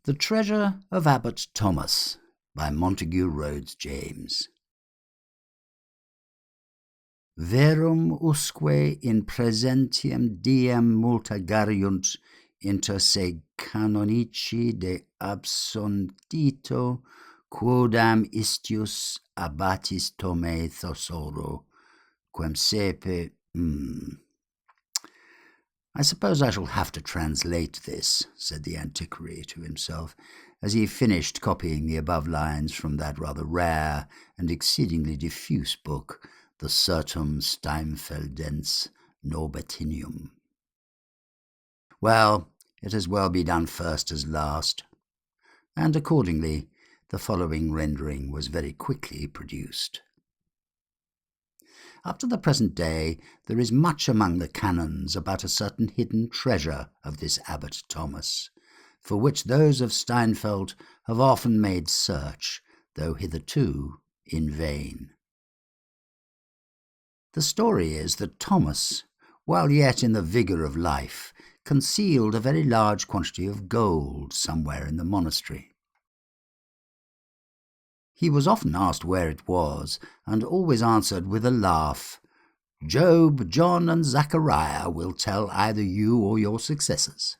The Treasure of Abbot Thomas by Montague Rhodes James. Verum usque in presentiam diem multa gariunt inter se canonici de absondito quodam istius abbatis Thomae Thosoro, quem sepe... I suppose I shall have to translate this, said the Antiquary to himself, as he finished copying the above lines from that rather rare and exceedingly diffuse book, the Certum Steinfeldense Norbertinium. Well, it as well be done first as last, and accordingly the following rendering was very quickly produced. Up to the present day there is much among the canons about a certain hidden treasure of this Abbot Thomas, for which those of Steinfeld have often made search, though hitherto in vain. The story is that Thomas, while yet in the vigour of life, concealed a very large quantity of gold somewhere in the monastery. He was often asked where it was, and always answered with a laugh, "Job, John, and Zachariah will tell either you or your successors."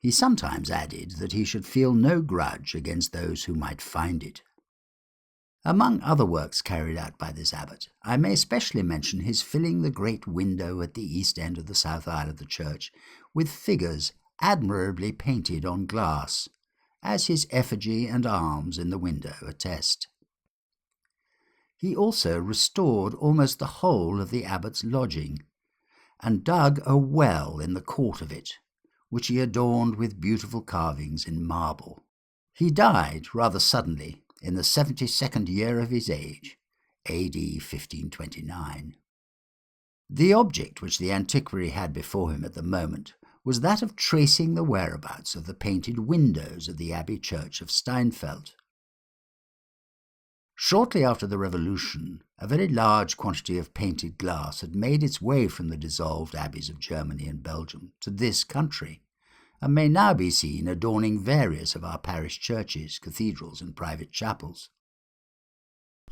He sometimes added that he should feel no grudge against those who might find it. Among other works carried out by this abbot, I may especially mention his filling the great window at the east end of the south aisle of the church with figures admirably painted on glass, as his effigy and arms in the window attest. He also restored almost the whole of the abbot's lodging, and dug a well in the court of it, which he adorned with beautiful carvings in marble. He died rather suddenly in the 72nd year of his age, A.D. 1529. The object which the Antiquary had before him at the moment was that of tracing the whereabouts of the painted windows of the abbey church of Steinfeld. Shortly after the Revolution, a very large quantity of painted glass had made its way from the dissolved abbeys of Germany and Belgium to this country, and may now be seen adorning various of our parish churches, cathedrals, and private chapels.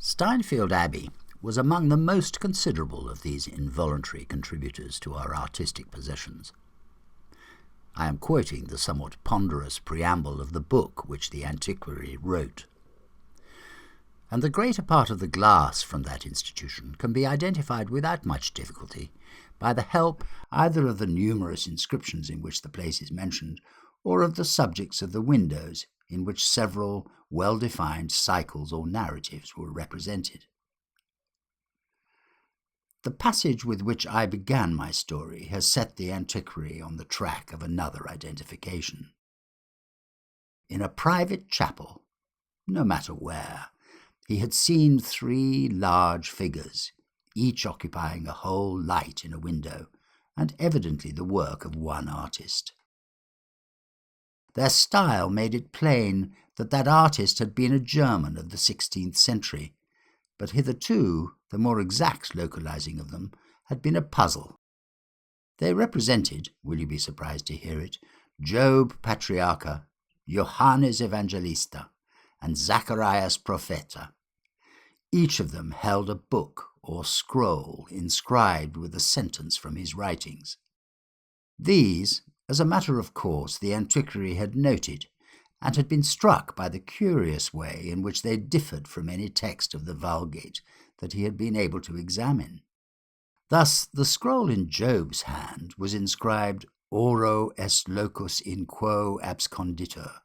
Steinfeld Abbey was among the most considerable of these involuntary contributors to our artistic possessions. I am quoting the somewhat ponderous preamble of the book which the Antiquary wrote. And the greater part of the glass from that institution can be identified without much difficulty by the help either of the numerous inscriptions in which the place is mentioned, or of the subjects of the windows in which several well-defined cycles or narratives were represented. The passage with which I began my story has set the Antiquary on the track of another identification. In a private chapel, no matter where, he had seen 3 large figures, each occupying a whole light in a window, and evidently the work of one artist. Their style made it plain that that artist had been a German of the 16th century, but hitherto the more exact localizing of them had been a puzzle. They represented, will you be surprised to hear it, Job Patriarcha, Johannes Evangelista, and Zacharias Propheta. Each of them held a book or scroll inscribed with a sentence from his writings. These, as a matter of course, the Antiquary had noted, and had been struck by the curious way in which they differed from any text of the Vulgate that he had been able to examine. Thus, the scroll in Job's hand was inscribed Oro est locus in quo absconditur,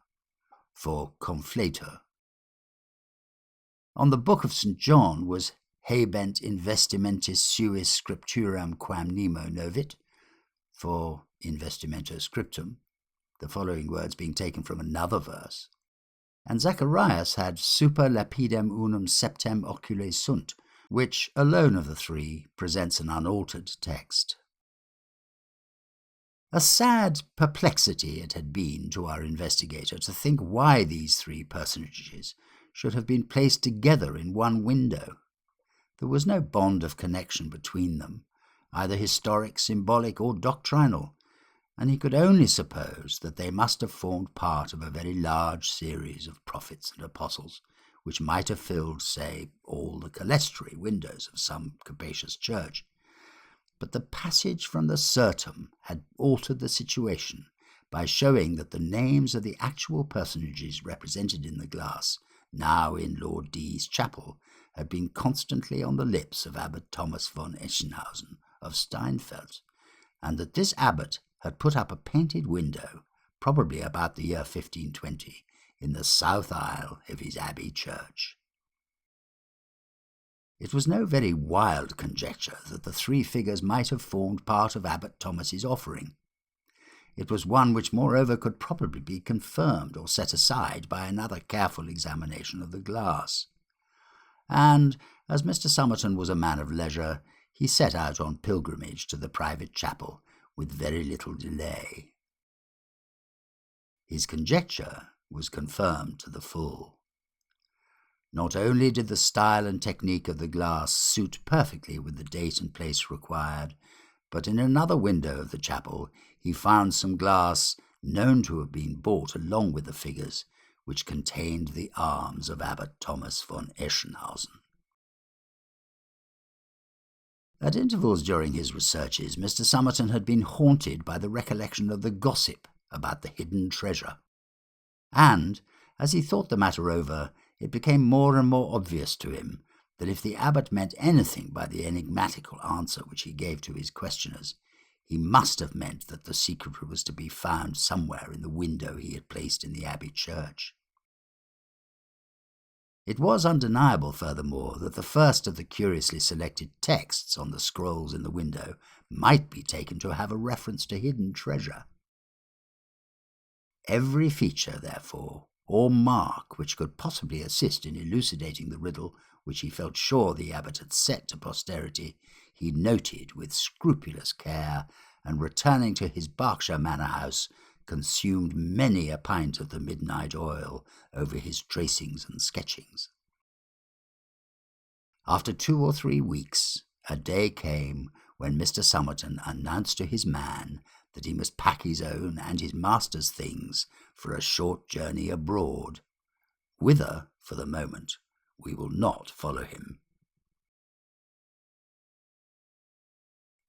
for conflator. On the Book of St. John was Habent investimentis suis scripturam quam nemo novit, for investimento scriptum, the following words being taken from another verse, and Zacharias had super lapidem unum septem ocule sunt, which alone of the 3 presents an unaltered text. A sad perplexity it had been to our investigator to think why these 3 personages should have been placed together in one window. There was no bond of connection between them, either historic, symbolic, or doctrinal, and he could only suppose that they must have formed part of a very large series of prophets and apostles, which might have filled, say, all the clerestory windows of some capacious church. But the passage from the Sertum had altered the situation by showing that the names of the actual personages represented in the glass, now in Lord D.'s chapel, had been constantly on the lips of Abbot Thomas von Eschenhausen of Steinfeld, and that this abbot had put up a painted window, probably about the year 1520, in the south aisle of his abbey church. It was no very wild conjecture that the three figures might have formed part of Abbot Thomas's offering. It was one which, moreover, could probably be confirmed or set aside by another careful examination of the glass. And, as Mr. Somerton was a man of leisure, he set out on pilgrimage to the private chapel with very little delay. His conjecture was confirmed to the full. Not only did the style and technique of the glass suit perfectly with the date and place required, but in another window of the chapel he found some glass known to have been bought along with the figures, which contained the arms of Abbot Thomas von Eschenhausen. At intervals during his researches, Mr. Somerton had been haunted by the recollection of the gossip about the hidden treasure, and, as he thought the matter over, it became more and more obvious to him that if the abbot meant anything by the enigmatical answer which he gave to his questioners, he must have meant that the secret was to be found somewhere in the window he had placed in the abbey church. It was undeniable, furthermore, that the first of the curiously selected texts on the scrolls in the window might be taken to have a reference to hidden treasure. Every feature, therefore, or mark which could possibly assist in elucidating the riddle which he felt sure the abbot had set to posterity, he noted with scrupulous care, and returning to his Berkshire manor house, consumed many a pint of the midnight oil over his tracings and sketchings. After 2 or 3 weeks, a day came when Mr. Somerton announced to his man that he must pack his own and his master's things for a short journey abroad, whither, for the moment, we will not follow him.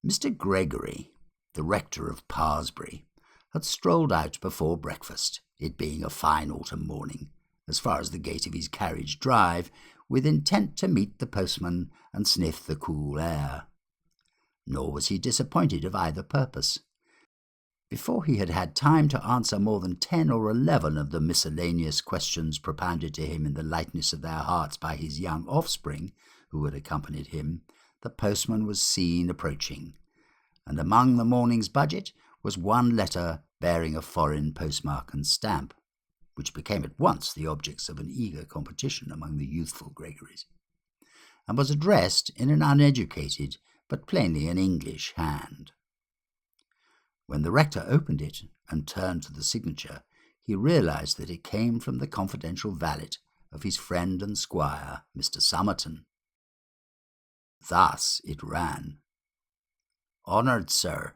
Mr. Gregory, the rector of Parsbury, had strolled out before breakfast, it being a fine autumn morning, as far as the gate of his carriage drive, with intent to meet the postman and sniff the cool air. Nor was he disappointed of either purpose. Before he had had time to answer more than 10 or 11 of the miscellaneous questions propounded to him in the lightness of their hearts by his young offspring, who had accompanied him, the postman was seen approaching, and among the morning's budget was one letter bearing a foreign postmark and stamp, which became at once the objects of an eager competition among the youthful Gregorys, and was addressed in an uneducated but plainly an English hand. When the rector opened it and turned to the signature, he realized that it came from the confidential valet of his friend and squire, Mr. Somerton. Thus it ran: "Honoured Sir,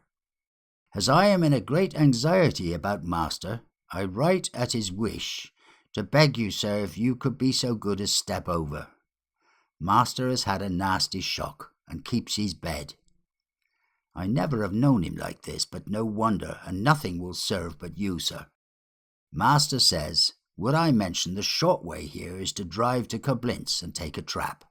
as I am in a great anxiety about master, I write at his wish to beg you, sir, if you could be so good as step over. Master has had a nasty shock and keeps his bed. I never have known him like this, but no wonder, and nothing will serve but you, sir. Master says, would I mention the short way here is to drive to Coblentz and take a trap.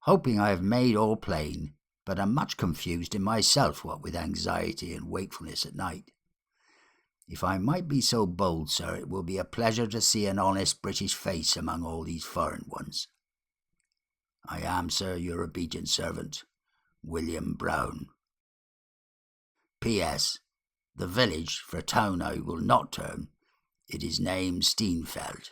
Hoping I have made all plain, but am much confused in myself, what with anxiety and wakefulness at night. If I might be so bold, sir, it will be a pleasure to see an honest British face among all these foreign ones. I am, sir, your obedient servant, William Brown. P.S. The village, for town I will not term, it is named Steinfeld."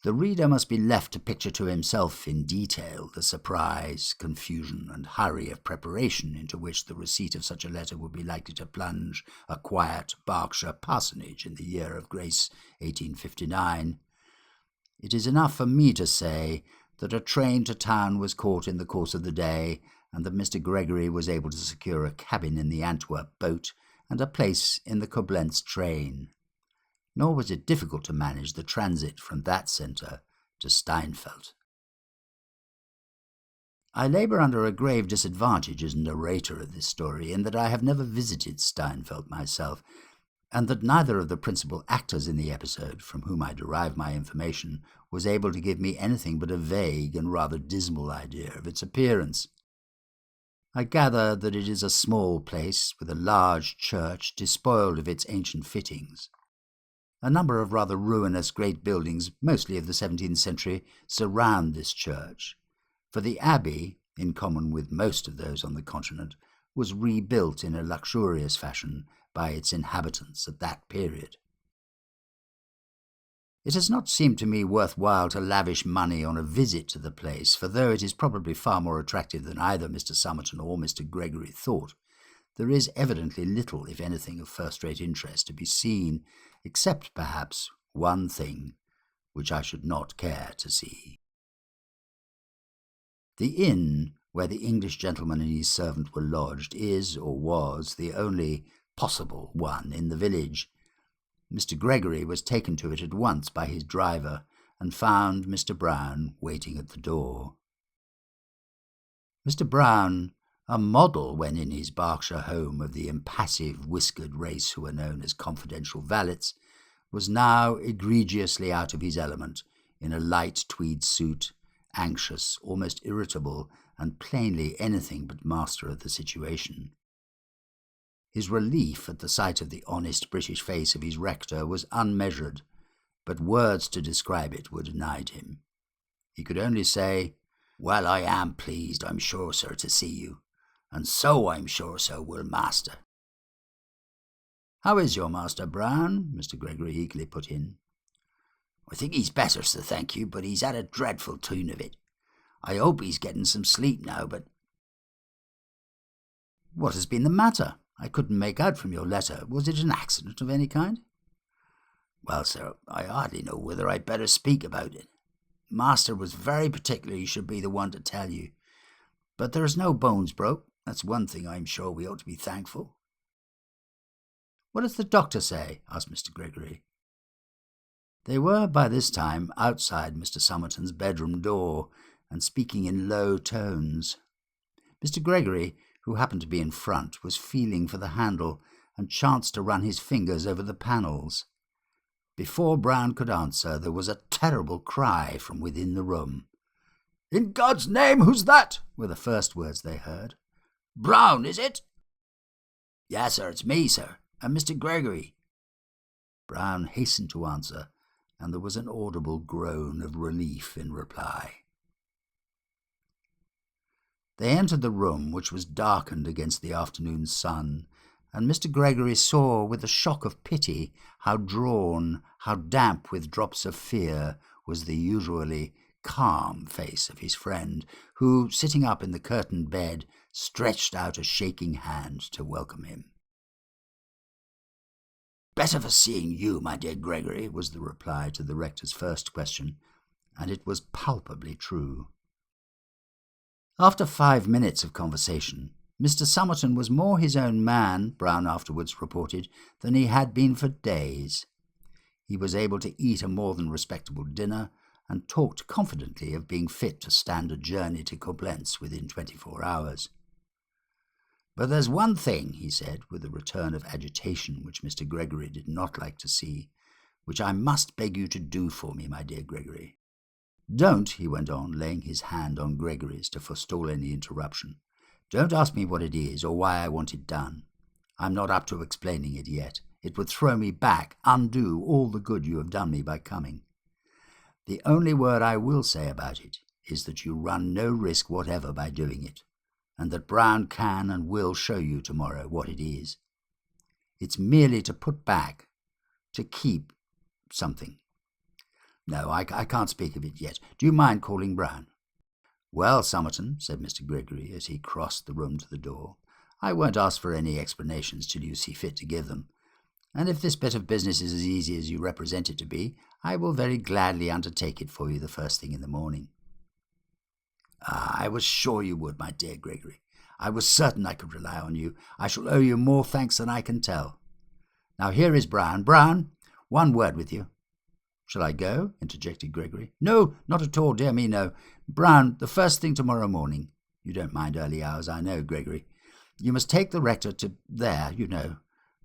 The reader must be left to picture to himself in detail the surprise, confusion, and hurry of preparation into which the receipt of such a letter would be likely to plunge a quiet Berkshire parsonage in the year of grace 1859. It is enough for me to say that a train to town was caught in the course of the day, and that Mr. Gregory was able to secure a cabin in the Antwerp boat and a place in the Koblenz train. Nor was it difficult to manage the transit from that centre to Steinfeld. I labour under a grave disadvantage as narrator of this story in that I have never visited Steinfeld myself, and that neither of the principal actors in the episode, from whom I derive my information, was able to give me anything but a vague and rather dismal idea of its appearance. I gather that it is a small place with a large church despoiled of its ancient fittings. A number of rather ruinous great buildings, mostly of the 17th century, surround this church, for the abbey, in common with most of those on the continent, was rebuilt in a luxurious fashion by its inhabitants at that period. It has not seemed to me worthwhile to lavish money on a visit to the place, for though it is probably far more attractive than either Mr. Somerton or Mr. Gregory thought, there is evidently little, if anything, of first-rate interest to be seen, except perhaps one thing which I should not care to see. The inn where the English gentleman and his servant were lodged is, or was, the only possible one in the village. Mr. Gregory was taken to it at once by his driver and found Mr. Brown waiting at the door. Mr. Brown, a model when in his Berkshire home of the impassive, whiskered race who are known as confidential valets, was now egregiously out of his element in a light tweed suit, anxious, almost irritable, and plainly anything but master of the situation. His relief at the sight of the honest British face of his rector was unmeasured, but words to describe it were denied him. He could only say, "Well, I am pleased, I'm sure, sir, to see you, and so I'm sure, sir, will master." "How is your master, Brown?" Mr. Gregory eagerly put in. "I think he's better, sir, thank you, but he's had a dreadful tune of it. I hope he's getting some sleep now, but—" "What has been the matter? I couldn't make out from your letter. Was it an accident of any kind?" "Well, sir, I hardly know whether I'd better speak about it. Master was very particular he should be the one to tell you. But there's no bones broke. That's one thing I'm sure we ought to be thankful." "What does the doctor say?" asked Mr. Gregory. They were by this time outside Mr. Somerton's bedroom door, and speaking in low tones. Mr. Gregory, who happened to be in front, was feeling for the handle and chanced to run his fingers over the panels. Before Brown could answer, there was a terrible cry from within the room. "In God's name, who's that?" were the first words they heard. "Brown, is it?" "Yes, sir, it's me, sir, and Mr. Gregory." Brown hastened to answer, and there was an audible groan of relief in reply. They entered the room, which was darkened against the afternoon sun, and Mr. Gregory saw with a shock of pity how drawn, how damp with drops of fear was the usually calm face of his friend, who, sitting up in the curtained bed, stretched out a shaking hand to welcome him. "Better for seeing you, my dear Gregory," was the reply to the rector's first question, and it was palpably true. After 5 minutes of conversation, Mr. Somerton was more his own man, Brown afterwards reported, than he had been for days. He was able to eat a more than respectable dinner, and talked confidently of being fit to stand a journey to Koblenz within 24 hours. "But there's one thing," he said, with a return of agitation which Mr. Gregory did not like to see, "which I must beg you to do for me, my dear Gregory. Don't," he went on, laying his hand on Gregory's to forestall any interruption, "don't ask me what it is or why I want it done. I'm not up to explaining it yet. It would throw me back, undo all the good you have done me by coming. The only word I will say about it is that you run no risk whatever by doing it, and that Brown can and will show you tomorrow what it is. It's merely to put back, to keep something. No, I can't speak of it yet. Do you mind calling Brown?" "Well, Somerton," said Mr. Gregory as he crossed the room to the door, "I won't ask for any explanations till you see fit to give them. And if this bit of business is as easy as you represent it to be, I will very gladly undertake it for you the first thing in the morning." "I was sure you would, my dear Gregory. I was certain I could rely on you. I shall owe you more thanks than I can tell. Now here is Brown. Brown, one word with you." "Shall I go?" interjected Gregory. "No, not at all, dear me, no. Brown, the first thing tomorrow morning. You don't mind early hours, I know, Gregory. You must take the rector to there, you know."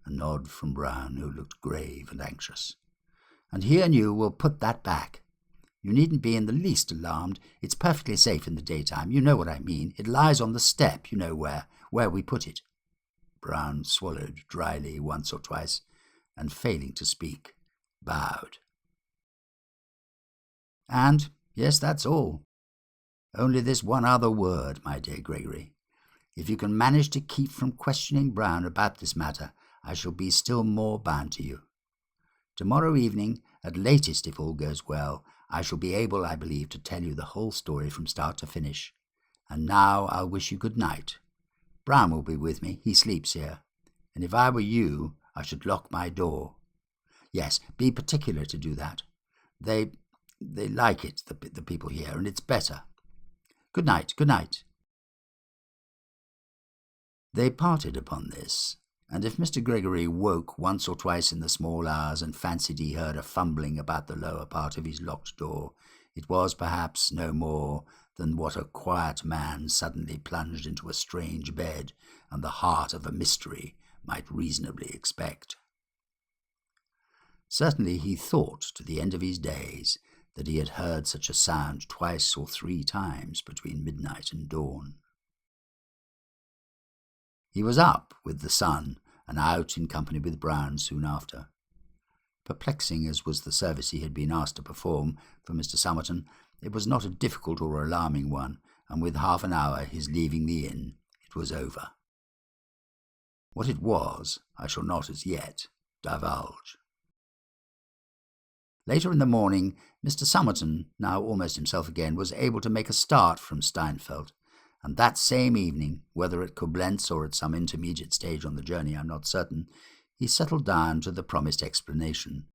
A nod from Brown, who looked grave and anxious. "And he and you will put that back. You needn't be in the least alarmed. It's perfectly safe in the daytime. You know what I mean. It lies on the step, you know where we put it." Brown swallowed dryly once or twice, and failing to speak, bowed. "And, yes, that's all. Only this one other word, my dear Gregory. If you can manage to keep from questioning Brown about this matter, I shall be still more bound to you. Tomorrow evening, at latest if all goes well, I shall be able, I believe, to tell you the whole story from start to finish. And now I'll wish you good night. Brown will be with me. He sleeps here. And if I were you, I should lock my door. Yes, be particular to do that. They like it, the people here, and it's better. Good night, good night." They parted upon this, and if Mr. Gregory woke once or twice in the small hours and fancied he heard a fumbling about the lower part of his locked door, it was perhaps no more than what a quiet man suddenly plunged into a strange bed and the heart of a mystery might reasonably expect. Certainly he thought to the end of his days that he had heard such a sound twice or three times between midnight and dawn. He was up with the sun and out in company with Brown soon after. Perplexing as was the service he had been asked to perform for Mr. Somerton, it was not a difficult or alarming one, and with half an hour his leaving the inn, it was over. What it was, I shall not as yet divulge. Later in the morning, Mr. Somerton, now almost himself again, was able to make a start from Steinfeld, and that same evening, whether at Koblenz or at some intermediate stage on the journey, I'm not certain, he settled down to the promised explanation.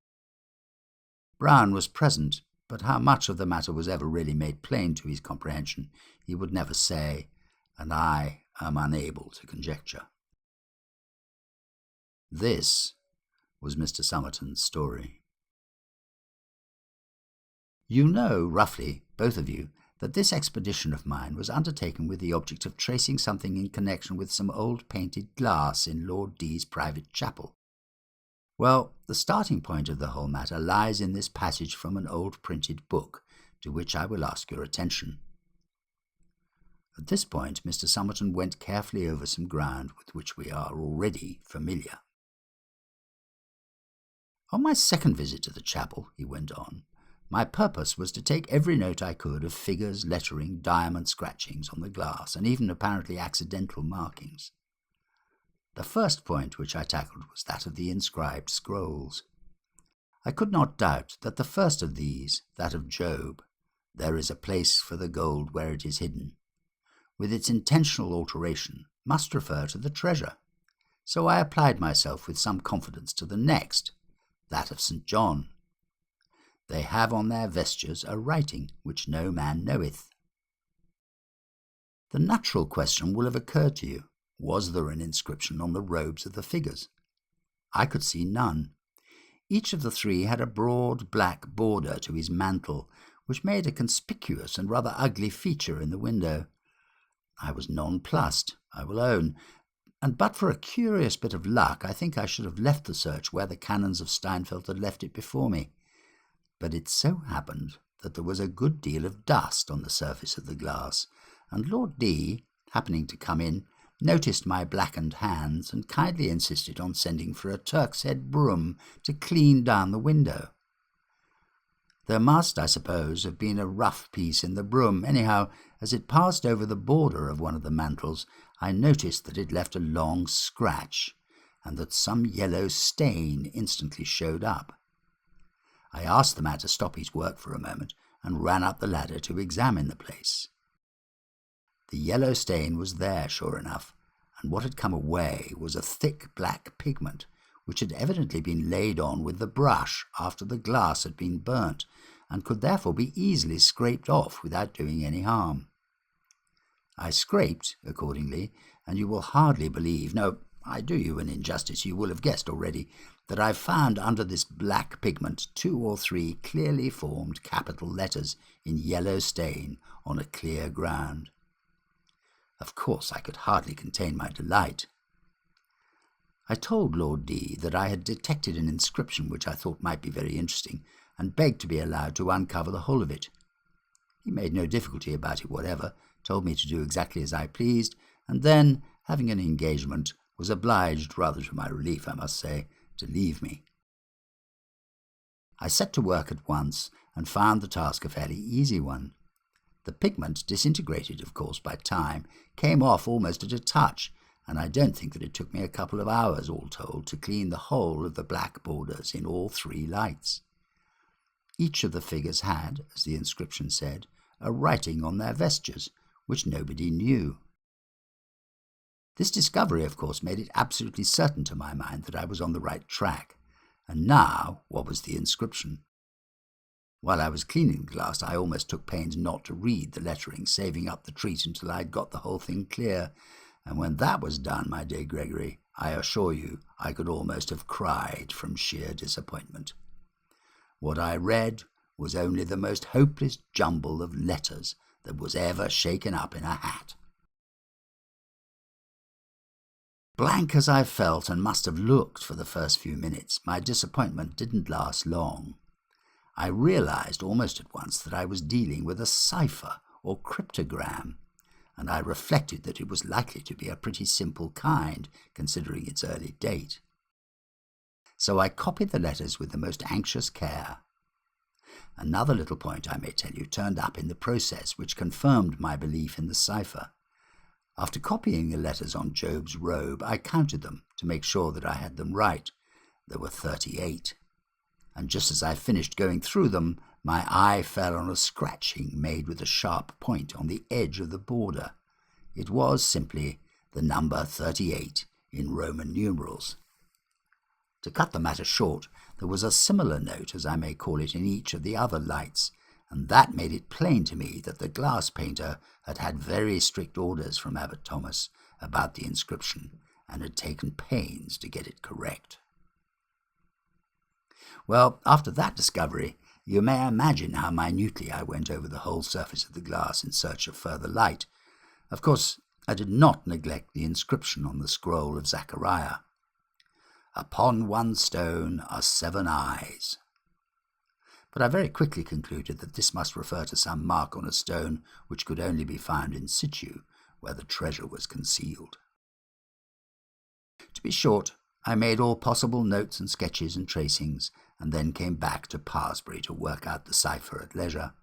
Brown was present, but how much of the matter was ever really made plain to his comprehension he would never say, and I am unable to conjecture. This was Mr. Somerton's story. You know, roughly, both of you, that this expedition of mine was undertaken with the object of tracing something in connection with some old painted glass in Lord D.'s private chapel. Well, the starting point of the whole matter lies in this passage from an old printed book, to which I will ask your attention. At this point, Mr. Somerton went carefully over some ground with which we are already familiar. "On my second visit to the chapel," he went on, "my purpose was to take every note I could of figures, lettering, diamond scratchings on the glass, and even apparently accidental markings. The first point which I tackled was that of the Inscribed Scrolls. I could not doubt that the first of these, that of Job, there is a place for the gold where it is hidden, with its intentional alteration, must refer to the treasure. So I applied myself with some confidence to the next, that of St. John. They have on their vestures a writing which no man knoweth. The natural question will have occurred to you, was there an inscription on the robes of the figures? I could see none. Each of the three had a broad black border to his mantle, which made a conspicuous and rather ugly feature in the window. I was nonplussed, I will own, and but for a curious bit of luck, I think I should have left the search where the canons of Steinfeld had left it before me. But it so happened that there was a good deal of dust on the surface of the glass, and Lord D., happening to come in, noticed my blackened hands and kindly insisted on sending for a Turk's Head broom to clean down the window. There must, I suppose, have been a rough piece in the broom. Anyhow, as it passed over the border of one of the mantles, I noticed that it left a long scratch, and that some yellow stain instantly showed up. I asked the man to stop his work for a moment, and ran up the ladder to examine the place. The yellow stain was there, sure enough, and what had come away was a thick black pigment, which had evidently been laid on with the brush after the glass had been burnt, and could therefore be easily scraped off without doing any harm. I scraped, accordingly, and you will hardly believe, no, I do you an injustice, you will have guessed already, that I found under this black pigment 2 or 3 clearly formed capital letters in yellow stain on a clear ground. Of course I could hardly contain my delight. I told Lord D. that I had detected an inscription which I thought might be very interesting, and begged to be allowed to uncover the whole of it. He made no difficulty about it whatever, told me to do exactly as I pleased, and then, having an engagement, was obliged, rather to my relief, I must say, to leave me. I set to work at once, and found the task a fairly easy one. The pigment, disintegrated, of course, by time, came off almost at a touch, and I don't think that it took me a couple of hours, all told, to clean the whole of the black borders in all 3 lights. Each of the figures had, as the inscription said, a writing on their vestures, which nobody knew. This discovery, of course, made it absolutely certain to my mind that I was on the right track. And now, what was the inscription? While I was cleaning the glass, I almost took pains not to read the lettering, saving up the treat until I had got the whole thing clear. And when that was done, my dear Gregory, I assure you I could almost have cried from sheer disappointment. What I read was only the most hopeless jumble of letters that was ever shaken up in a hat. Blank as I felt and must have looked for the first few minutes, my disappointment didn't last long. I realized almost at once that I was dealing with a cipher or cryptogram, and I reflected that it was likely to be a pretty simple kind, considering its early date. So I copied the letters with the most anxious care. Another little point, I may tell you, turned up in the process which confirmed my belief in the cipher. After copying the letters on Job's robe, I counted them to make sure that I had them right. There were 38. And just as I finished going through them, my eye fell on a scratching made with a sharp point on the edge of the border. It was simply the number 38 in Roman numerals. To cut the matter short, there was a similar note, as I may call it, in each of the other lights, and that made it plain to me that the glass painter had had very strict orders from Abbot Thomas about the inscription, and had taken pains to get it correct. Well, after that discovery, you may imagine how minutely I went over the whole surface of the glass in search of further light. Of course, I did not neglect the inscription on the scroll of Zachariah. "Upon one stone are 7 eyes." But I very quickly concluded that this must refer to some mark on a stone which could only be found in situ, where the treasure was concealed. To be short, I made all possible notes and sketches and tracings, and then came back to Parsbury to work out the cipher at leisure.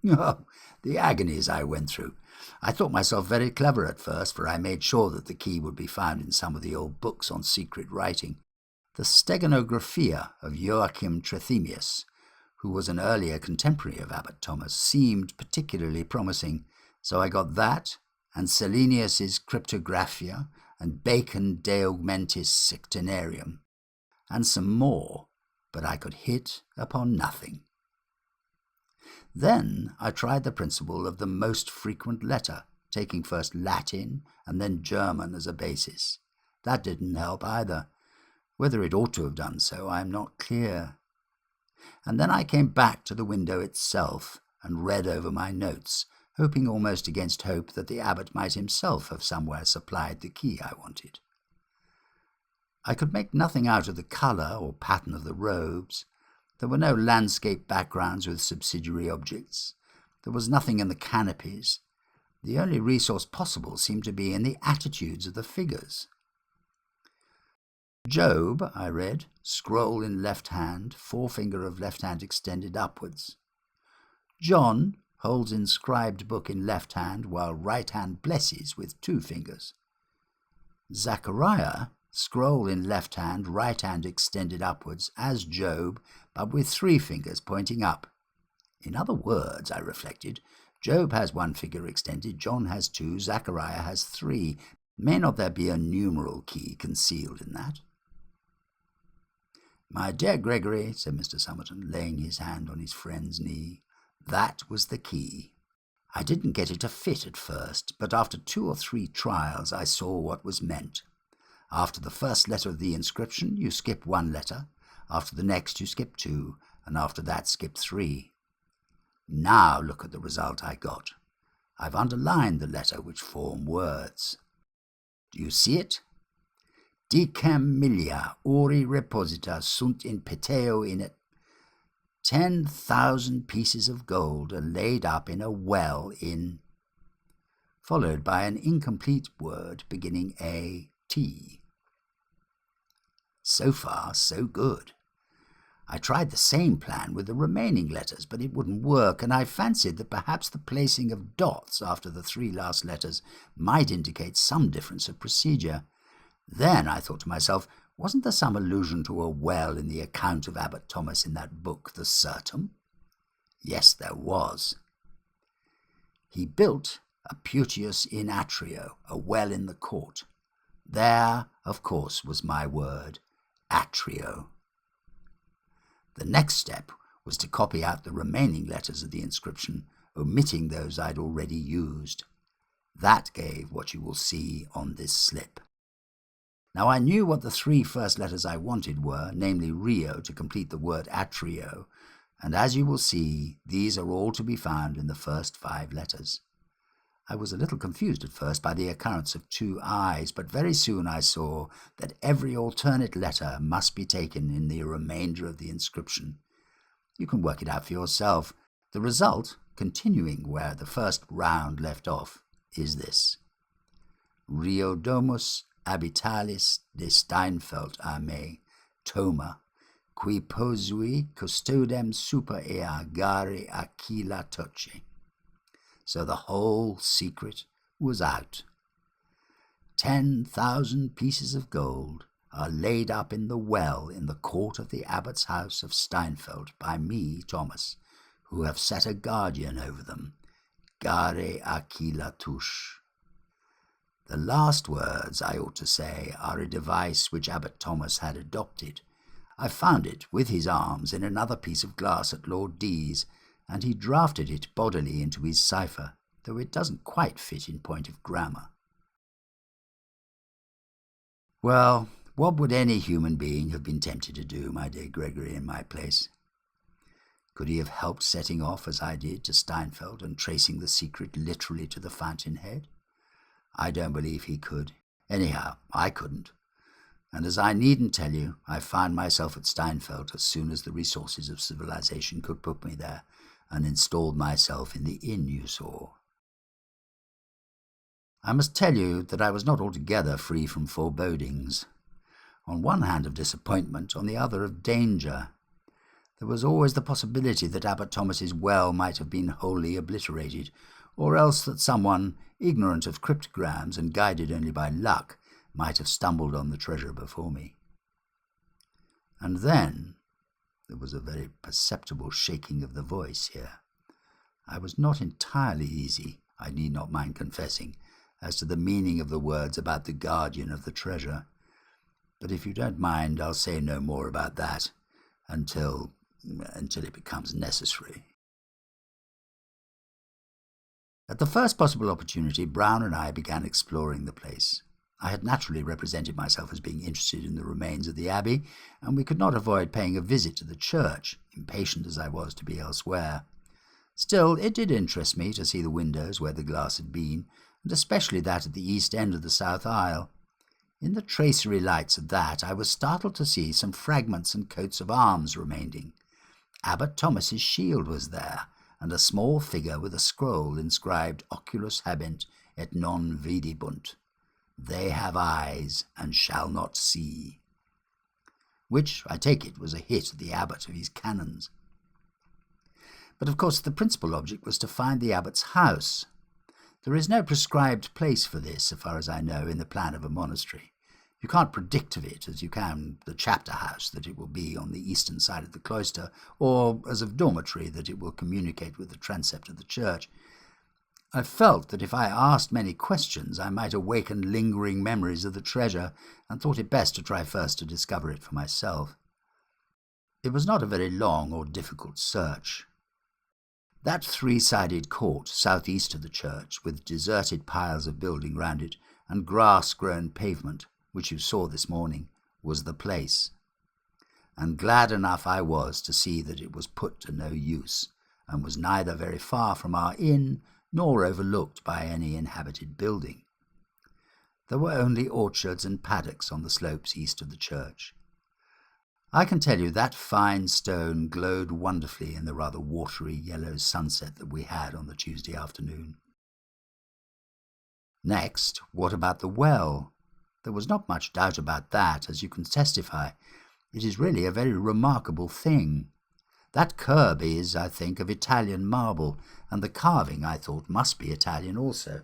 Oh, the agonies I went through! I thought myself very clever at first, for I made sure that the key would be found in some of the old books on secret writing. The Steganographia of Joachim Trethemius, who was an earlier contemporary of Abbot Thomas, seemed particularly promising, so I got that, and Selenius's Cryptographia, and Bacon De Augmentis Sectenarium, and some more, but I could hit upon nothing. Then I tried the principle of the most frequent letter, taking first Latin and then German as a basis. That didn't help either. Whether it ought to have done so, I am not clear. And then I came back to the window itself and read over my notes, hoping almost against hope that the abbot might himself have somewhere supplied the key I wanted. I could make nothing out of the colour or pattern of the robes. There were no landscape backgrounds with subsidiary objects. There was nothing in the canopies. The only resource possible seemed to be in the attitudes of the figures. Job, I read, scroll in left hand, forefinger of left hand extended upwards. John holds inscribed book in left hand, while right hand blesses with 2 fingers. Zachariah, scroll in left hand, right hand extended upwards, as Job, but with 3 fingers pointing up. In other words, I reflected, Job has 1 finger extended, John has 2, Zachariah has 3. May not there be a numeral key concealed in that? "My dear Gregory," said Mr. Somerton, laying his hand on his friend's knee, "that was the key. I didn't get it to fit at first, but after 2 or 3 trials I saw what was meant. After the first letter of the inscription, you skip 1 letter. After the next, you skip 2, and after that, skip 3. Now look at the result I got. I've underlined the letter which form words. Do you see it? Dicam milia ori reposita sunt in peteo in it. 10,000 pieces of gold are laid up in a well in, followed by an incomplete word beginning A-T. So far, so good. I tried the same plan with the remaining letters, but it wouldn't work, and I fancied that perhaps the placing of dots after the 3 last letters might indicate some difference of procedure. Then I thought to myself, wasn't there some allusion to a well in the account of Abbot Thomas in that book, the Certum? Yes, there was. He built a putius in atrio, a well in the court. There, of course, was my word, atrio. The next step was to copy out the remaining letters of the inscription, omitting those I'd already used. That gave what you will see on this slip. Now I knew what the 3 first letters I wanted were, namely Rio to complete the word atrio, and as you will see, these are all to be found in the first 5 letters. I was a little confused at first by the occurrence of 2 I's, but very soon I saw that every alternate letter must be taken in the remainder of the inscription. You can work it out for yourself. The result, continuing where the first round left off, is this. Rio domus habitalis de Steinfeld a me, Toma, qui posui custodem super ea gare aquila toce. So the whole secret was out. 10,000 pieces of gold are laid up in the well in the court of the abbot's house of Steinfeld by me, Thomas, who have set a guardian over them, gare aquila tush. The last words, I ought to say, are a device which Abbot Thomas had adopted. I found it, with his arms, in another piece of glass at Lord D.'s, and he drafted it bodily into his cipher, though it doesn't quite fit in point of grammar. Well, what would any human being have been tempted to do, my dear Gregory, in my place? Could he have helped setting off, as I did, to Steinfeld and tracing the secret literally to the fountainhead? I don't believe he could. Anyhow, I couldn't. And as I needn't tell you, I found myself at Steinfeld as soon as the resources of civilization could put me there, and installed myself in the inn you saw. I must tell you that I was not altogether free from forebodings. On one hand of disappointment, on the other of danger. There was always the possibility that Abbot Thomas's well might have been wholly obliterated, or else that someone, ignorant of cryptograms and guided only by luck, might have stumbled on the treasure before me. And then there was a very perceptible shaking of the voice here. I was not entirely easy, I need not mind confessing, as to the meaning of the words about the guardian of the treasure. But if you don't mind, I'll say no more about that until it becomes necessary. At the first possible opportunity, Brown and I began exploring the place. I had naturally represented myself as being interested in the remains of the abbey, and we could not avoid paying a visit to the church, impatient as I was to be elsewhere. Still, it did interest me to see the windows where the glass had been, and especially that at the east end of the south aisle. In the tracery lights of that, I was startled to see some fragments and coats of arms remaining. Abbot Thomas's shield was there, and a small figure with a scroll inscribed Oculus habent et non vidibunt. They have eyes and shall not see. Which, I take it, was a hit at the abbot of his canons. But of course the principal object was to find the abbot's house. There is no prescribed place for this, so far as I know, in the plan of a monastery. You can't predict of it, as you can the chapter house, that it will be on the eastern side of the cloister, or, as of dormitory, that it will communicate with the transept of the church. I felt that if I asked many questions, I might awaken lingering memories of the treasure, and thought it best to try first to discover it for myself. It was not a very long or difficult search. That three-sided court southeast of the church, with deserted piles of building round it and grass-grown pavement, which you saw this morning, was the place. And glad enough I was to see that it was put to no use, and was neither very far from our inn nor overlooked by any inhabited building. There were only orchards and paddocks on the slopes east of the church. I can tell you that fine stone glowed wonderfully in the rather watery yellow sunset that we had on the Tuesday afternoon. Next, what about the well? There was not much doubt about that, as you can testify. It is really a very remarkable thing. That curb is, I think, of Italian marble, and the carving, I thought, must be Italian also.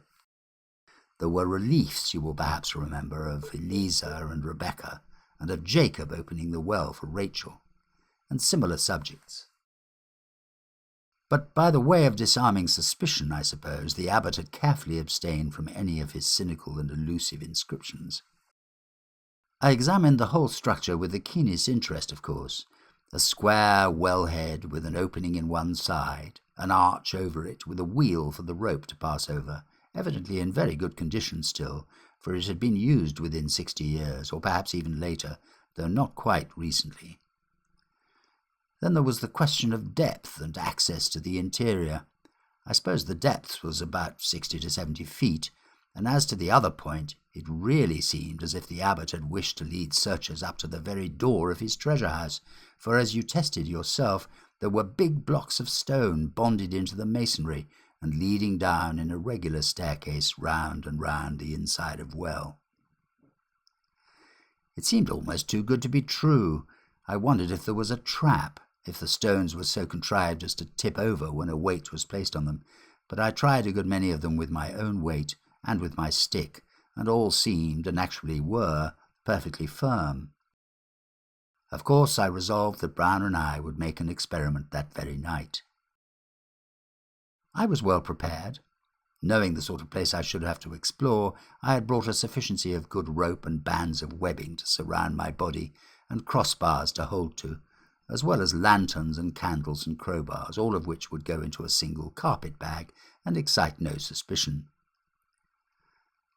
There were reliefs, you will perhaps remember, of Eliza and Rebecca, and of Jacob opening the well for Rachel, and similar subjects. But by the way of disarming suspicion, I suppose, the abbot had carefully abstained from any of his cynical and elusive inscriptions. I examined the whole structure with the keenest interest, of course. A square well-head with an opening in one side, an arch over it with a wheel for the rope to pass over, evidently in very good condition still, for it had been used within 60 years, or perhaps even later, though not quite recently. Then there was the question of depth and access to the interior. I suppose the depth was about 60 to 70 feet, and as to the other point, it really seemed as if the abbot had wished to lead searchers up to the very door of his treasure house, for as you tested yourself, there were big blocks of stone bonded into the masonry and leading down in a regular staircase round and round the inside of well. It seemed almost too good to be true. I wondered if there was a trap, if the stones were so contrived as to tip over when a weight was placed on them, but I tried a good many of them with my own weight and with my stick, and all seemed, and actually were, perfectly firm. Of course, I resolved that Brown and I would make an experiment that very night. I was well prepared. Knowing the sort of place I should have to explore, I had brought a sufficiency of good rope and bands of webbing to surround my body, and crossbars to hold to, as well as lanterns and candles and crowbars, all of which would go into a single carpet bag and excite no suspicion.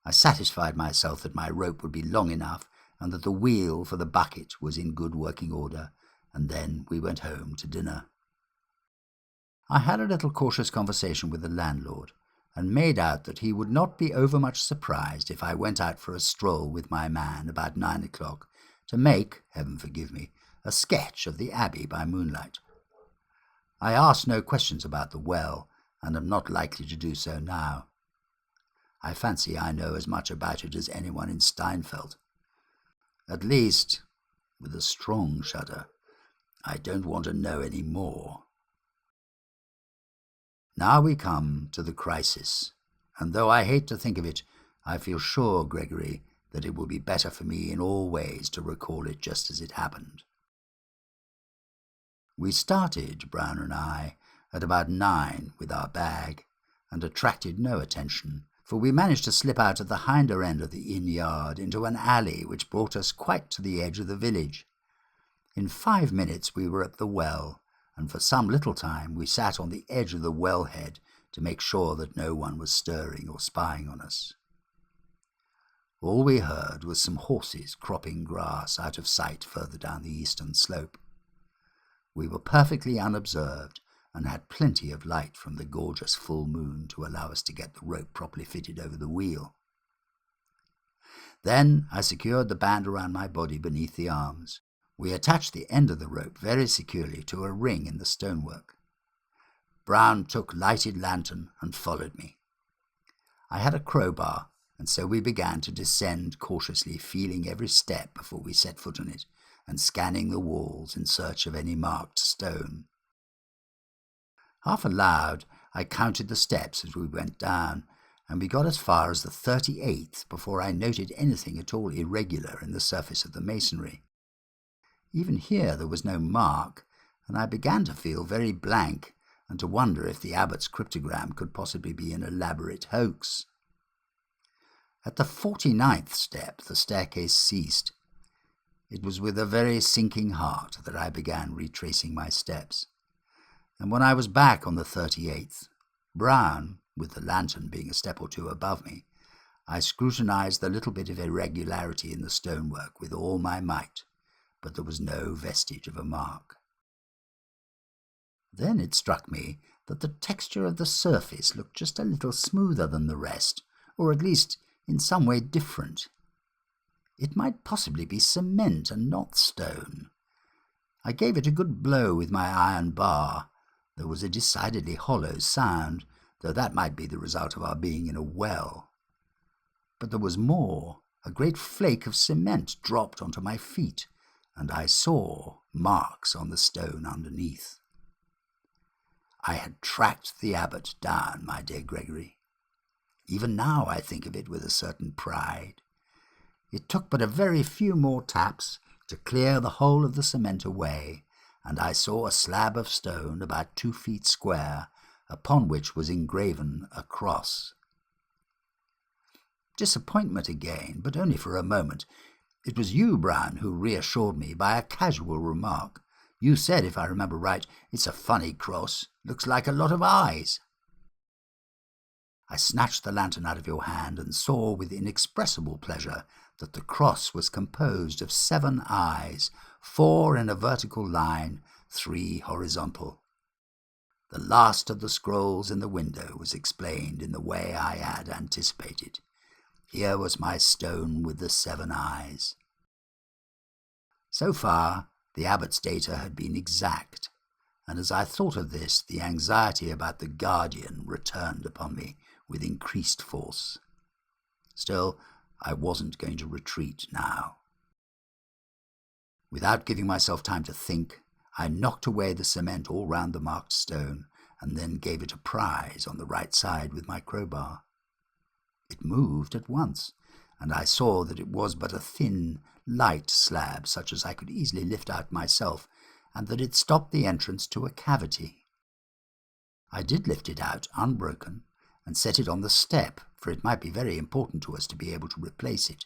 I satisfied myself that my rope would be long enough, and that the wheel for the bucket was in good working order, and then we went home to dinner. I had a little cautious conversation with the landlord, and made out that he would not be overmuch surprised if I went out for a stroll with my man about 9 o'clock to make, heaven forgive me, a sketch of the abbey by moonlight. I asked no questions about the well, and am not likely to do so now. I fancy I know as much about it as anyone in Steinfeld. At least, with a strong shudder, I don't want to know any more. Now we come to the crisis, and though I hate to think of it, I feel sure, Gregory, that it will be better for me in all ways to recall it just as it happened. We started, Brown and I, at about 9 with our bag, and attracted no attention, for we managed to slip out at the hinder end of the inn yard into an alley which brought us quite to the edge of the village. In 5 minutes we were at the well, and for some little time we sat on the edge of the wellhead to make sure that no one was stirring or spying on us. All we heard was some horses cropping grass out of sight further down the eastern slope. We were perfectly unobserved, and had plenty of light from the gorgeous full moon to allow us to get the rope properly fitted over the wheel. Then I secured the band around my body beneath the arms. We attached the end of the rope very securely to a ring in the stonework. Brown took lighted lantern and followed me. I had a crowbar, and so we began to descend cautiously, feeling every step before we set foot on it, and scanning the walls in search of any marked stone. Half aloud, I counted the steps as we went down, and we got as far as the 38th before I noted anything at all irregular in the surface of the masonry. Even here there was no mark, and I began to feel very blank, and to wonder if the abbot's cryptogram could possibly be an elaborate hoax. At the 49th step the staircase ceased. It was with a very sinking heart that I began retracing my steps. and when I was back on the 38th, Brown, with the lantern being a step or two above me, I scrutinized the little bit of irregularity in the stonework with all my might, but there was no vestige of a mark. Then it struck me that the texture of the surface looked just a little smoother than the rest, or at least in some way different. It might possibly be cement and not stone. I gave it a good blow with my iron bar. There was a decidedly hollow sound, though that might be the result of our being in a well. But there was more. A great flake of cement dropped onto my feet, and I saw marks on the stone underneath. I had tracked the abbot down, my dear Gregory. Even now I think of it with a certain pride. It took but a very few more taps to clear the whole of the cement away, and I saw a slab of stone about 2 feet square, upon which was engraven a cross. Disappointment again, but only for a moment. It was you, Brown, who reassured me by a casual remark. You said, if I remember right, "It's a funny cross. Looks like a lot of eyes." I snatched the lantern out of your hand and saw with inexpressible pleasure that the cross was composed of 7 eyes, 4 in a vertical line, 3 horizontal. The last of the scrolls in the window was explained in the way I had anticipated. Here was my stone with the 7 eyes. So far, the abbot's data had been exact, and as I thought of this, the anxiety about the guardian returned upon me with increased force. Still, I wasn't going to retreat now. Without giving myself time to think, I knocked away the cement all round the marked stone, and then gave it a prise on the right side with my crowbar. It moved at once, and I saw that it was but a thin, light slab, such as I could easily lift out myself, and that it stopped the entrance to a cavity. I did lift it out, unbroken, and set it on the step, for it might be very important to us to be able to replace it.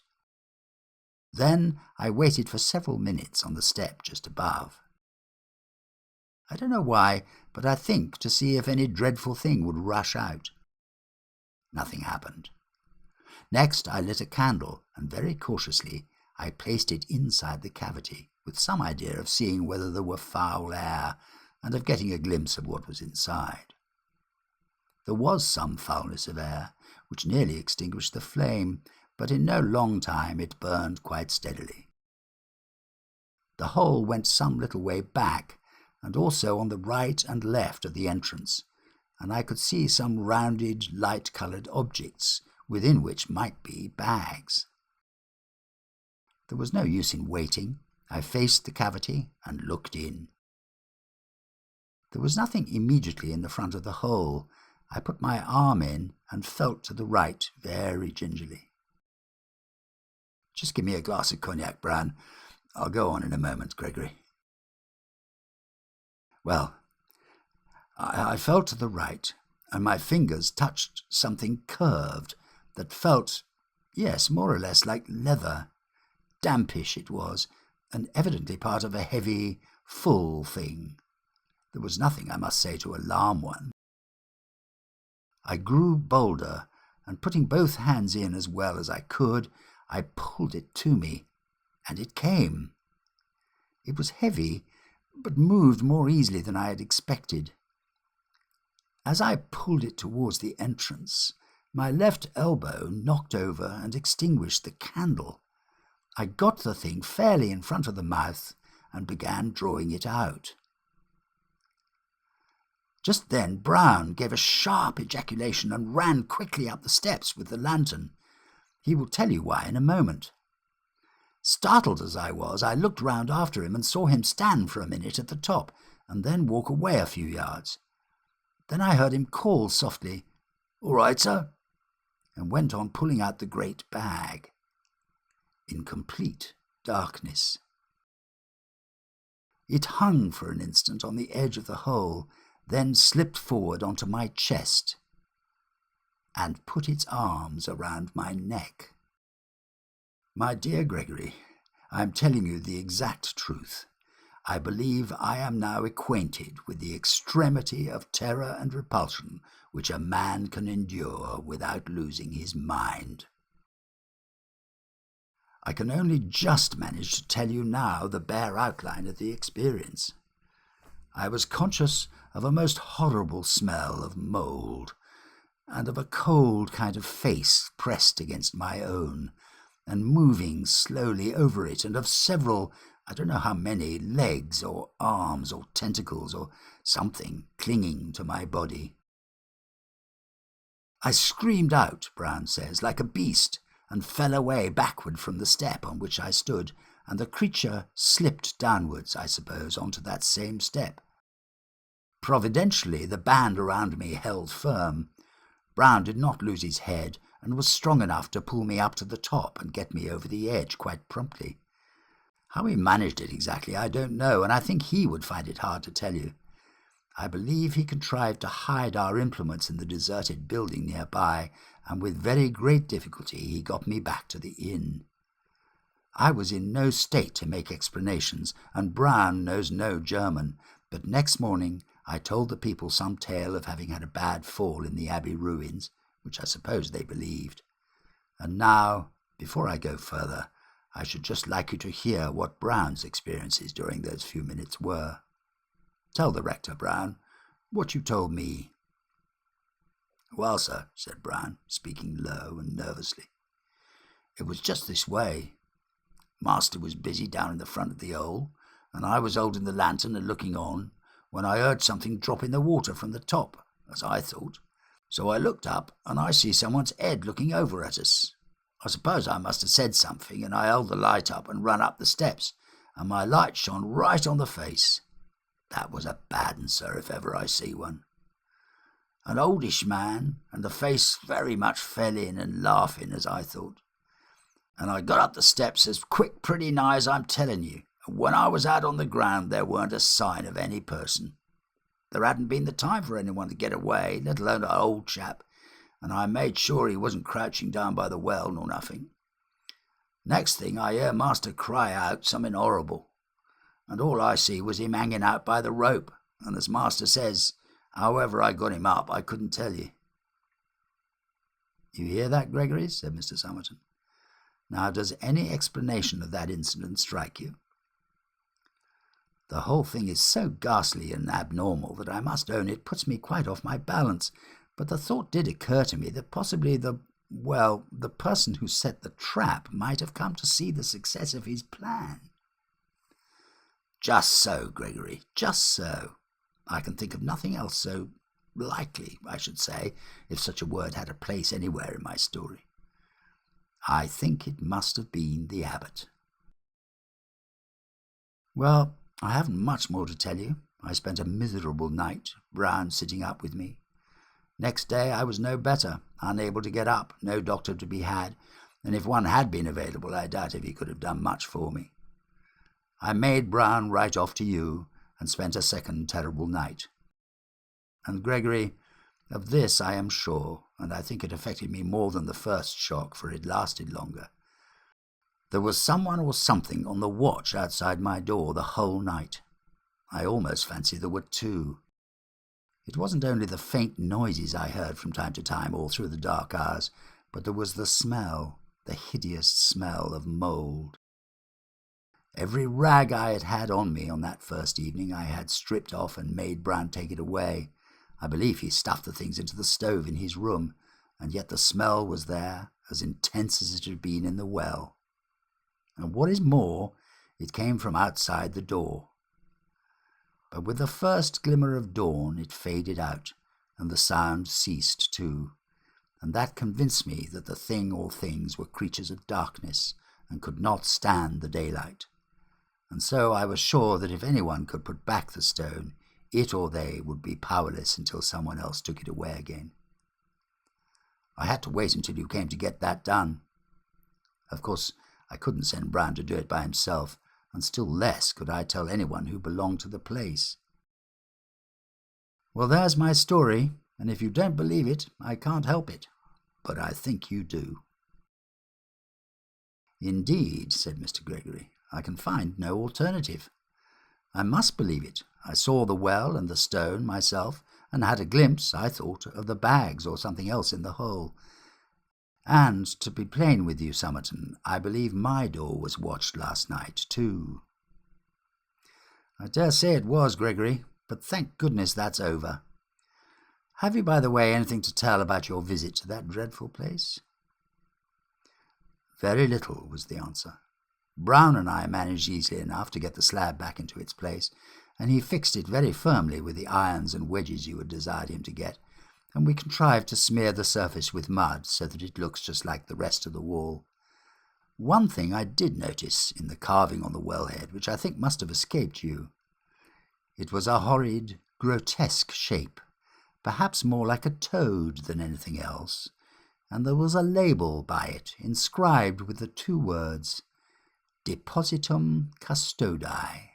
Then I waited for several minutes on the step just above. I don't know why, but I think to see if any dreadful thing would rush out. Nothing happened. Next I lit a candle, and very cautiously I placed it inside the cavity, with some idea of seeing whether there were foul air, and of getting a glimpse of what was inside. There was some foulness of air, which nearly extinguished the flame, but in no long time it burned quite steadily. The hole went some little way back, and also on the right and left of the entrance, and I could see some rounded, light-coloured objects, within which might be bags. There was no use in waiting. I faced the cavity and looked in. There was nothing immediately in the front of the hole. I put my arm in and felt to the right very gingerly. "Just give me a glass of cognac, Brown. I'll go on in a moment, Gregory." Well, I felt to the right, and my fingers touched something curved that felt, yes, more or less like leather. Dampish it was, and evidently part of a heavy, full thing. There was nothing, I must say, to alarm one. I grew bolder, and putting both hands in as well as I could, I pulled it to me, and it came. It was heavy, but moved more easily than I had expected. As I pulled it towards the entrance, my left elbow knocked over and extinguished the candle. I got the thing fairly in front of the mouth and began drawing it out. Just then Brown gave a sharp ejaculation and ran quickly up the steps with the lantern. He will tell you why in a moment. Startled as I was, I looked round after him and saw him stand for a minute at the top and then walk away a few yards. Then I heard him call softly, "All right, sir," and went on pulling out the great bag. In complete darkness. It hung for an instant on the edge of the hole, then slipped forward onto my chest and put its arms around my neck. My dear Gregory, I am telling you the exact truth. I believe I am now acquainted with the extremity of terror and repulsion which a man can endure without losing his mind. I can only just manage to tell you now the bare outline of the experience. I was conscious of a most horrible smell of mould, and of a cold kind of face pressed against my own, and moving slowly over it, and of several, I don't know how many, legs or arms or tentacles or something clinging to my body. I screamed out, Brown says, like a beast, and fell away backward from the step on which I stood, and the creature slipped downwards, I suppose, onto that same step. Providentially, the band around me held firm. Brown did not lose his head, and was strong enough to pull me up to the top and get me over the edge quite promptly. How he managed it exactly I don't know, and I think he would find it hard to tell you. I believe he contrived to hide our implements in the deserted building nearby, and with very great difficulty he got me back to the inn. I was in no state to make explanations, and Brown knows no German, but next morning I told the people some tale of having had a bad fall in the abbey ruins, which I suppose they believed. And now, before I go further, I should just like you to hear what Brown's experiences during those few minutes were. Tell the rector, Brown, what you told me. Well, sir, said Brown, speaking low and nervously, it was just this way. Master was busy down in the front of the hole, and I was holding the lantern and looking on, when I heard something drop in the water from the top, as I thought. So I looked up, and I see someone's head looking over at us. I suppose I must have said something, and I held the light up and ran up the steps, and my light shone right on the face. That was a bad un, sir, if ever I see one. An oldish man, and the face very much fell in and laughing, as I thought. And I got up the steps as quick pretty nigh as I'm telling you, and when I was out on the ground there weren't a sign of any person. There hadn't been the time for anyone to get away, let alone an old chap, and I made sure he wasn't crouching down by the well nor nothing. Next thing I hear Master cry out something horrible, and all I see was him hanging out by the rope, and as Master says, however I got him up, I couldn't tell you. You hear that, Gregory? Said Mr. Somerton. Now, does any explanation of that incident strike you? The whole thing is so ghastly and abnormal that I must own it puts me quite off my balance, but the thought did occur to me that possibly the person who set the trap might have come to see the success of his plan. Just so, Gregory, just so. I can think of nothing else so likely, I should say, if such a word had a place anywhere in my story. I think it must have been the abbot. Well, I haven't much more to tell you. I spent a miserable night, Brown sitting up with me. Next day I was no better, unable to get up, no doctor to be had, and if one had been available, I doubt if he could have done much for me. I made Brown write off to you, and spent a second terrible night. And, Gregory, of this I am sure, and I think it affected me more than the first shock, for it lasted longer. There was someone or something on the watch outside my door the whole night. I almost fancy there were two. It wasn't only the faint noises I heard from time to time all through the dark hours, but there was the smell, the hideous smell of mould. Every rag I had had on me on that first evening I had stripped off and made Brown take it away. I believe he stuffed the things into the stove in his room, and yet the smell was there, as intense as it had been in the well. And what is more, it came from outside the door. But with the first glimmer of dawn it faded out, and the sound ceased too, and that convinced me that the thing or things were creatures of darkness, and could not stand the daylight. And so I was sure that if anyone could put back the stone, it or they would be powerless until someone else took it away again. I had to wait until you came to get that done. Of course, I couldn't send Brown to do it by himself, and still less could I tell anyone who belonged to the place. Well, there's my story, and if you don't believe it, I can't help it, but I think you do. Indeed, said Mr. Gregory, I can find no alternative. I must believe it. I saw the well and the stone myself, and had a glimpse, I thought, of the bags or something else in the hole. And, to be plain with you, Somerton, I believe my door was watched last night, too." "I dare say it was, Gregory, but thank goodness that's over. Have you, by the way, anything to tell about your visit to that dreadful place?" "Very little," was the answer. "Brown and I managed easily enough to get the slab back into its place, and he fixed it very firmly with the irons and wedges you had desired him to get, and we contrived to smear the surface with mud so that it looks just like the rest of the wall. One thing I did notice in the carving on the wellhead, which I think must have escaped you. It was a horrid, grotesque shape, perhaps more like a toad than anything else, and there was a label by it, inscribed with the 2 words, Depositum Custodi.